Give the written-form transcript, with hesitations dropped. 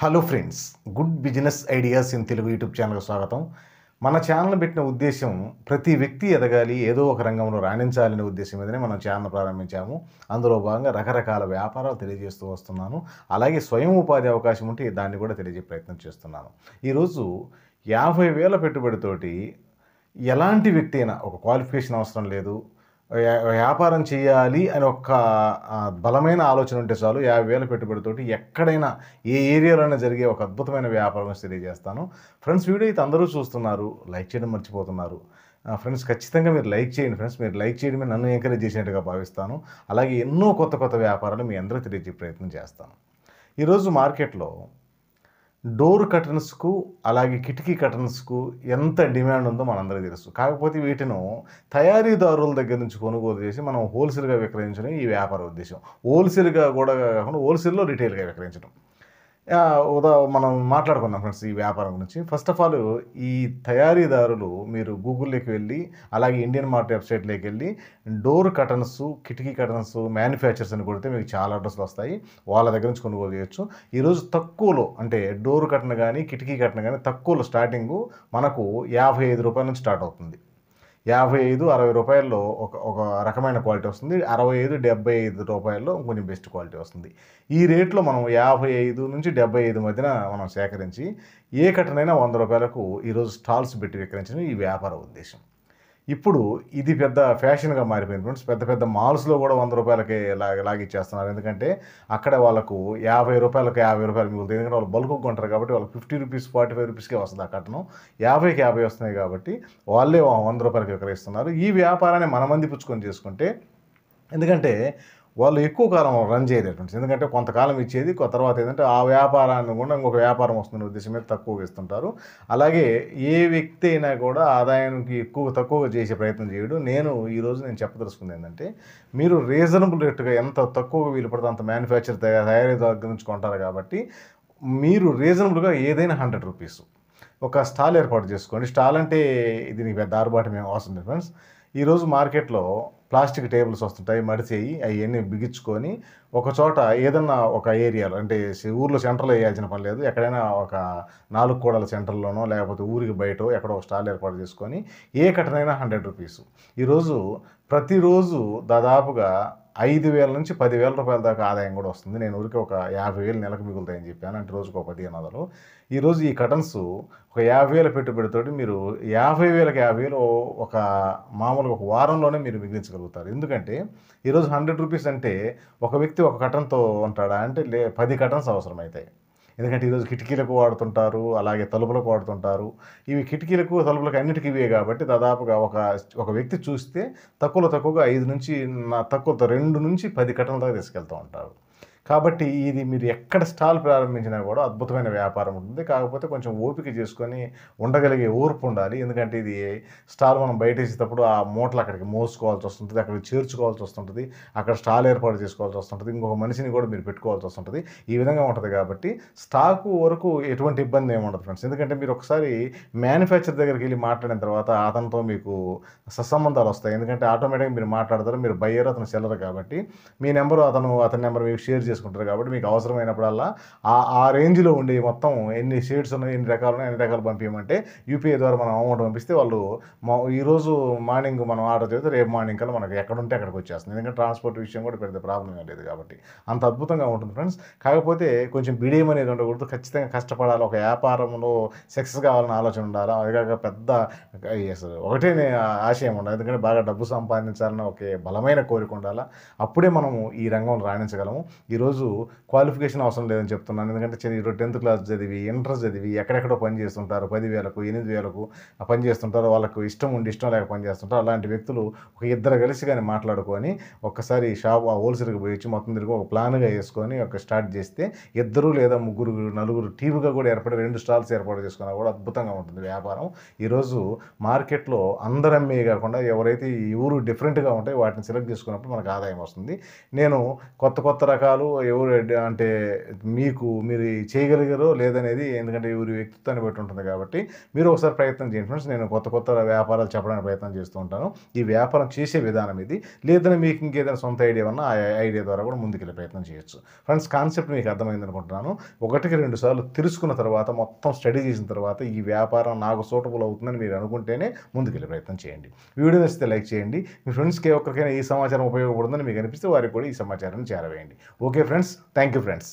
Hello friends, good business ideas in Telugu YouTube ఛానల్కి స్వాగతం. మన ఛానల్ పెట్టిన ఉద్దేశం ప్రతి వ్యక్తి ఎదగాలి, ఏదో ఒక రంగంలో రాణించాలనే ఉద్దేశం మీదనే మనం ఛానల్ ప్రారంభించాము. అందులో భాగంగా రకరకాల వ్యాపారాలు తెలియజేస్తూ వస్తున్నాను. అలాగే స్వయం ఉపాధి అవకాశం ఉంటే దాన్ని కూడా తెలియజేసే ప్రయత్నం చేస్తున్నాను. ఈరోజు 50,000 పెట్టుబడితోటి ఎలాంటి వ్యక్తి అయినా, ఒక క్వాలిఫికేషన్ అవసరం లేదు, వ్యాపారం చేయాలి అని ఒక బలమైన ఆలోచన ఉంటే చాలు 50,000 పెట్టుబడితోటి ఎక్కడైనా ఏ ఏరియాలోనే జరిగే ఒక అద్భుతమైన వ్యాపారం తెలియజేస్తాను. ఫ్రెండ్స్, వీడియో అయితే అందరూ చూస్తున్నారు, లైక్ చేయడం మర్చిపోతున్నారు. ఫ్రెండ్స్, ఖచ్చితంగా మీరు లైక్ చేయండి. ఫ్రెండ్స్, మీరు లైక్ చేయడమే నన్ను ఎంకరేజ్ చేసినట్టుగా భావిస్తాను. అలాగే ఎన్నో కొత్త కొత్త వ్యాపారాలు మీ అందరూ తెలియజేసే ప్రయత్నం చేస్తాను. ఈరోజు మార్కెట్లో డోర్ కర్టన్స్కు అలాగే కిటికీ కర్టన్స్కు ఎంత డిమాండ్ ఉందో మనందరికీ తెలుసు. కాకపోతే వీటిను తయారీదారుల దగ్గర నుంచి కొనుగోలు చేసి మనం హోల్సేల్గా విక్రయించడం ఈ వ్యాపార ఉద్దేశం. హోల్సేల్గా కూడా కాకుండా హోల్సేల్లో రిటైల్గా విక్రయించడం. మనం మాట్లాడుకుందాం ఫ్రెండ్స్ ఈ వ్యాపారం గురించి. ఫస్ట్ ఆఫ్ ఆల్, ఈ తయారీదారులు మీరు గూగుల్లోకి వెళ్ళి అలాగే ఇండియన్ మార్ట్ వెబ్సైట్లోకి వెళ్ళి డోర్ కర్టన్స్, కిటికీ కర్టన్స్ మ్యానుఫ్యాక్చర్స్ అని కొడితే మీకు చాలా అడ్రస్లు వస్తాయి. వాళ్ళ దగ్గర నుంచి కొనుగోలు చేయొచ్చు. ఈరోజు తక్కువలో, అంటే డోర్ కర్టన్ కానీ కిటికీ కర్టన్ కానీ తక్కువలో స్టార్టింగు మనకు 55 రూపాయల నుంచి స్టార్ట్ అవుతుంది. 55-60 రూపాయల్లో ఒక రకమైన క్వాలిటీ వస్తుంది. 65-75 రూపాయల్లో కొంచెం బెస్ట్ క్వాలిటీ వస్తుంది. ఈ రేట్లో మనం 55 నుంచి 75 మధ్యన మనం సేకరించి ఏ కట్టనైనా 100 రూపాయలకు ఈరోజు స్టాల్స్ పెట్టి విక్రయించడం ఈ వ్యాపార ఉద్దేశం. ఇప్పుడు ఇది పెద్ద ఫ్యాషన్గా మారిపోయింది ఫ్రెండ్స్. పెద్ద పెద్ద మాల్స్లో కూడా 100 రూపాయలకే లాగిచ్చేస్తున్నారు. ఎందుకంటే అక్కడ వాళ్ళకు 50 రూపాయలకు 50 రూపాయలు మిగులుతాయి. ఎందుకంటే వాళ్ళు బల్క్ కొంటారు కాబట్టి వాళ్ళకి 50 రూపీస్ 45 రూపీస్కే వస్తుంది ఆ కట్టను. 50కి 50 వస్తున్నాయి కాబట్టి వాళ్ళే 100 రూపాయలకి విక్రయిస్తున్నారు. ఈ వ్యాపారాన్ని మనమంది పుచ్చుకొని చేసుకుంటే, ఎందుకంటే వాళ్ళు ఎక్కువ కాలం రన్ చేయలేరు ఫ్రెండ్స్. ఎందుకంటే కొంతకాలం ఇచ్చేది, తర్వాత ఏంటంటే ఆ వ్యాపారాన్ని కూడా ఇంకొక వ్యాపారం వస్తున్న ఉద్దేశం మీద తక్కువగా ఇస్తుంటారు. అలాగే ఏ వ్యక్తి అయినా కూడా ఆదాయానికి తక్కువగా చేసే ప్రయత్నం చేయడు. ఈరోజు నేను చెప్పదలుచుకుంది ఏంటంటే, మీరు రీజనబుల్ రేటుగా ఎంత తక్కువగా వీలు పడితే అంత మ్యానుఫ్యాక్చర్ తయారీ దగ్గర నుంచి కొంటారు కాబట్టి మీరు రీజనబుల్గా ఏదైనా 100 రూపీస్ ఒక స్టాల్ ఏర్పాటు చేసుకోండి. స్టాల్ అంటే దీనికి పెద్ద ఆర్భాటం ఏం అవసరం లేదు ఫ్రెండ్స్. ఈరోజు మార్కెట్లో ప్లాస్టిక్ టేబుల్స్ వస్తుంటాయి, మడిచేయి అవన్నీ బిగించుకొని ఒక చోట ఏదన్నా ఒక ఏరియాలో, అంటే ఊర్లో సెంటర్లో వేయాల్సిన పని లేదు, ఎక్కడైనా ఒక 4 కూడల సెంటర్లోనో లేకపోతే ఊరికి బయటో ఎక్కడో ఒక స్టాల్ ఏర్పాటు చేసుకొని ఏ కట్టనైనా 100 రూపీస్. ఈరోజు ప్రతిరోజు దాదాపుగా 5,000 నుంచి 10,000 రూపాయల దాకా ఆదాయం కూడా వస్తుంది. నేను ఊరికి ఒక 50,000 నెలకు మిగులుతాయని చెప్పాను, అంటే రోజుకు ఒక 15,000. ఈరోజు ఈ కటన్స్ ఒక 50,000 పెట్టుబడితోటి మీరు 50,000కి 50,000 ఒక మామూలుగా ఒక వారంలోనే మీరు మిగిలించగలుగుతారు. ఎందుకంటే ఈరోజు 100 రూపీస్ అంటే ఒక వ్యక్తి ఒక కటన్తో ఉంటాడా అంటే 10 కటన్స్ అవసరమవుతాయి. ఎందుకంటే ఈరోజు కిటికీలకు వాడుతుంటారు, అలాగే తలుపులకు వాడుతుంటారు. ఇవి కిటికీలకు తలుపులకు అన్నిటికీ ఇవే కాబట్టి దాదాపుగా ఒక వ్యక్తి చూస్తే తక్కువగా 2 నుంచి 10 కట్టల దాకా తీసుకెళ్తూ ఉంటారు. కాబట్టి ఇది మీరు ఎక్కడ స్టాల్ ప్రారంభించినా కూడా అద్భుతమైన వ్యాపారం ఉంటుంది. కాకపోతే కొంచెం ఓపిక చేసుకొని ఉండగలిగే ఓర్పు ఉండాలి. ఎందుకంటే ఇది స్టాల్ మనం బయట వేసేటప్పుడు ఆ మూటలు అక్కడికి మోసుకోవాల్సి వస్తుంటుంది, అక్కడికి చేర్చుకోవాల్సి వస్తుంటుంది, అక్కడ స్టాల్ ఏర్పాటు చేసుకోవాల్సి వస్తుంటుంది, ఇంకొక మనిషిని కూడా మీరు పెట్టుకోవాల్సి వస్తుంటుంది. ఈ విధంగా ఉంటుంది కాబట్టి స్టాకు వరకు ఎటువంటి ఇబ్బంది ఏమి ఉండదు ఫ్రెండ్స్. ఎందుకంటే మీరు ఒకసారి మ్యానుఫ్యాక్చర్ దగ్గరికి వెళ్ళి మాట్లాడిన తర్వాత అతనితో మీకు సత్సంబంధాలు వస్తాయి. ఎందుకంటే ఆటోమేటిక్గా మీరు మాట్లాడతారు, మీరు బయ్యర్, అతను సెల్లర్ కాబట్టి మీ నెంబరు అతని నెంబర్ మీకు షేర్ చేసుకుంటారు. కాబట్టి మీకు అవసరమైనప్పుడల్లా ఆ రేంజ్లో ఉండి మొత్తం ఎన్ని షేడ్స్ ఉన్నాయి, ఎన్ని రకాలు పంపించమంటే యూపీఐ ద్వారా మనం అమౌంట్ పంపిస్తే వాళ్ళు ఈరోజు మార్నింగ్ మనం ఆర్డర్ చేస్తే రేపు మార్నింగ్ కల్లా మనకి ఎక్కడుంటే అక్కడికి వచ్చేస్తుంది. ఎందుకంటే ట్రాన్స్పోర్ట్ విషయం కూడా పెద్ద ప్రాబ్లం ఏం లేదు కాబట్టి అంత అద్భుతంగా ఉంటుంది ఫ్రెండ్స్. కాకపోతే కొంచెం బిడియం అనేది ఉండకూడదు, ఖచ్చితంగా కష్టపడాలి. ఒక వ్యాపారంలో సక్సెస్ కావాలని ఆలోచన ఉండాలి. అదిగాక పెద్ద ఒకటే ఆశయం ఉండాలి. ఎందుకంటే బాగా డబ్బు సంపాదించాలని ఒక బలమైన కోరిక ఉండాలి. అప్పుడే మనము ఈ రంగంలో రాణించగలము. ఈరోజు క్వాలిఫికేషన్ అవసరం లేదని చెప్తున్నాను. ఎందుకంటే 10th క్లాస్ చదివి, ఇంటర్ చదివి ఎక్కడెక్కడో పని చేస్తుంటారు, 10,000కు 8,000కు పని చేస్తుంటారు. వాళ్ళకు ఇష్టం ఉండి ఇష్టం లేక పని చేస్తుంటారు. అలాంటి వ్యక్తులు ఒక ఇద్దరు కలిసి కానీ మాట్లాడుకొని ఒక్కసారి హోల్సేల్కి పోయి వచ్చి మొత్తం తిరిగి ఒక ప్లాన్గా వేసుకొని స్టార్ట్ చేస్తే 2 లేదా 3 4 టీముగా కూడా ఏర్పడి 2 స్టాల్స్ ఏర్పాటు చేసుకున్నా కూడా అద్భుతంగా ఉంటుంది వ్యాపారం. ఈరోజు మార్కెట్లో అందరు అమ్మే కాకుండా ఎవరైతే ఈ ఊరు డిఫరెంట్గా ఉంటాయో వాటిని సెలెక్ట్ చేసుకున్నప్పుడు మనకు ఆదాయం వస్తుంది. నేను కొత్త రకాలు ఎవరు అంటే మీరు చేయగలిగారో లేదనేది, ఎందుకంటే ఎవరి వ్యక్తిత్వాన్ని బట్టి ఉంటుంది కాబట్టి మీరు ఒకసారి ప్రయత్నం చేయండి ఫ్రెండ్స్. నేను కొత్త కొత్త వ్యాపారాలు చెప్పడానికి ప్రయత్నం చేస్తూ ఉంటాను. ఈ వ్యాపారం చేసే విధానం ఇది. లేదని మీకు ఇంకేదైనా సొంత ఐడియా ఉన్నా ఆ ఐడియా ద్వారా కూడా ముందుకెళ్ళే ప్రయత్నం చేయొచ్చు. ఫ్రెండ్స్, కాన్సెప్ట్ మీకు అర్థమైంది అనుకుంటున్నాను. ఒకటికి 2 సార్లు తెలుసుకున్న తర్వాత, మొత్తం స్టడీ చేసిన తర్వాత ఈ వ్యాపారం నాకు సూటబుల్ అవుతుందని మీరు అనుకుంటేనే ముందుకెళ్ళే ప్రయత్నం చేయండి. వీడియో నచ్చితే లైక్ చేయండి. మీ ఫ్రెండ్స్కి ఒక్కరికైనా ఈ సమాచారం ఉపయోగపడుతుందని మీకు అనిపిస్తే వారికి కూడా ఈ సమాచారాన్ని చేరవేయండి. Okay friends, thank you friends.